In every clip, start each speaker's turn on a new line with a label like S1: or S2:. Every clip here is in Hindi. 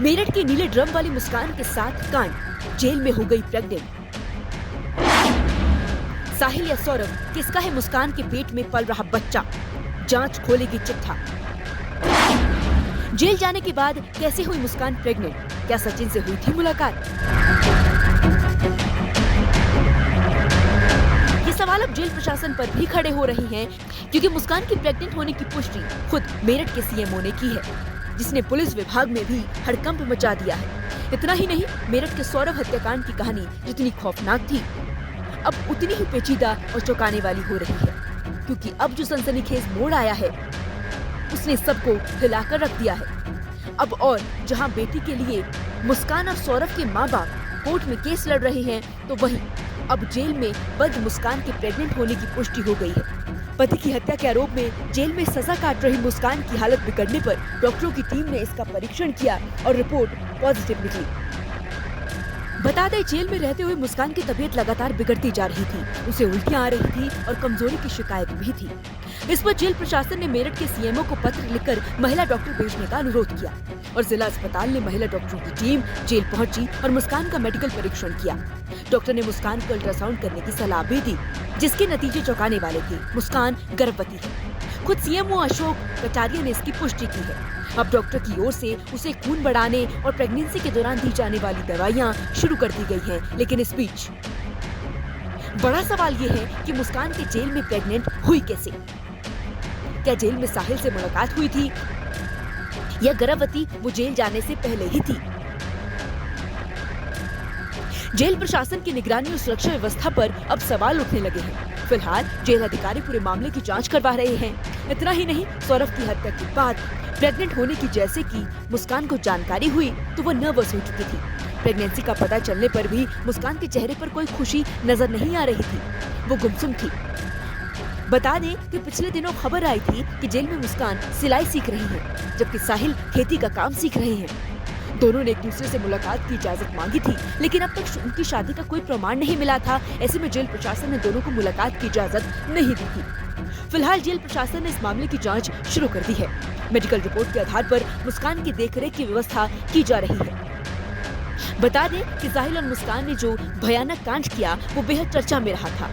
S1: मेरठ के नीले ड्रम वाली मुस्कान के साथ कांड, जेल में हो गई प्रेग्नेंट। साहिल या सौरभ, किसका है मुस्कान के पेट में पल रहा बच्चा? जांच खोलेगी चिट्ठा। जेल जाने के बाद कैसे हुई मुस्कान प्रेग्नेंट? क्या सचिन से हुई थी मुलाकात? ये सवाल अब जेल प्रशासन पर भी खड़े हो रहे हैं, क्योंकि मुस्कान की प्रेग्नेंट होने की पुष्टि खुद मेरठ के सीएमओ ने की है, जिसने पुलिस विभाग में भी हड़कंप मचा दिया है। इतना ही नहीं, मेरठ के सौरभ हत्याकांड की कहानी जितनी खौफनाक थी, अब उतनी ही पेचीदा और चौंकाने वाली हो रही है, क्योंकि अब जो सनसनीखेज मोड़ आया है, उसने सबको हिलाकर रख दिया है। अब और जहां बेटी के लिए मुस्कान और सौरभ के माँ बाप कोर्ट में केस लड़ रहे हैं, तो वहीं अब जेल में बंद मुस्कान के प्रेग्नेंट होने की पुष्टि हो गई है। पति की हत्या के आरोप में जेल में सजा काट रही मुस्कान की हालत बिगड़ने पर डॉक्टरों की टीम ने इसका परीक्षण किया और रिपोर्ट पॉजिटिव निकली। बता दें, जेल में रहते हुए मुस्कान की तबीयत लगातार बिगड़ती जा रही थी। उसे उल्टियां आ रही थी और कमजोरी की शिकायत भी थी। इस पर जेल प्रशासन ने मेरठ के सीएमओ को पत्र लिखकर महिला डॉक्टर भेजने का अनुरोध किया और जिला अस्पताल ने महिला डॉक्टरों की टीम जेल पहुंची और मुस्कान का मेडिकल परीक्षण किया। डॉक्टर ने मुस्कान को अल्ट्रासाउंड करने की सलाह भी दी, जिसके नतीजे चौंकाने वाले थे। मुस्कान गर्भवती है। खुद सीएमओ अशोक कटारिया ने इसकी पुष्टि की है। अब डॉक्टर की ओर से उसे खून बढ़ाने और प्रेगनेंसी के दौरान दी जाने वाली दवाइयां शुरू कर दी गई हैं। लेकिन इस बीच बड़ा सवाल ये है कि मुस्कान के जेल में प्रेग्नेंट हुई कैसे? क्या जेल में साहिल से मुलाकात हुई थी या गर्भवती वो जेल जाने से पहले ही थी? जेल प्रशासन की निगरानी और सुरक्षा व्यवस्था पर अब सवाल उठने लगे हैं। फिलहाल जेल अधिकारी पूरे मामले की जांच करवा रहे हैं। इतना ही नहीं, सौरभ की हत्या के बाद प्रेग्नेंट होने की जैसे कि मुस्कान को जानकारी हुई तो वो नर्वस हो चुकी थी। प्रेगनेंसी का पता चलने पर भी मुस्कान के चेहरे पर कोई खुशी नजर नहीं आ रही थी, वो गुमसुम थी। बता दें कि पिछले दिनों खबर आई थी कि जेल में मुस्कान सिलाई सीख रही है, जबकि साहिल खेती का काम सीख रहे हैं। दोनों ने एक दूसरे से मुलाकात की इजाजत मांगी थी, लेकिन अब तक उनकी शादी का कोई प्रमाण नहीं मिला था। ऐसे में जेल प्रशासन ने दोनों को मुलाकात की इजाजत नहीं दी थी। फिलहाल जेल प्रशासन ने इस मामले की जांच शुरू कर दी है। मेडिकल रिपोर्ट के आधार पर मुस्कान की देखरेख की व्यवस्था की जा रही है। बता दें कि साहिल और मुस्कान ने जो भयानक कांड किया वो बेहद चर्चा में रहा था,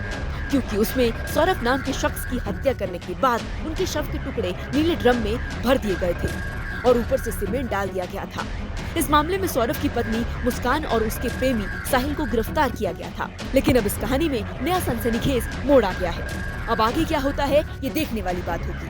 S1: क्योंकि उसमें सौरभ नाम के शख्स की हत्या करने के बाद उनके शव के टुकड़े नीले ड्रम में भर दिए गए थे और ऊपर से सीमेंट डाल दिया गया था। इस मामले में सौरभ की पत्नी मुस्कान और उसके प्रेमी साहिल को गिरफ्तार किया गया था। लेकिन अब इस कहानी में नया सनसनीखेज मोड़ आ गया है। अब आगे क्या होता है, ये देखने वाली बात होगी।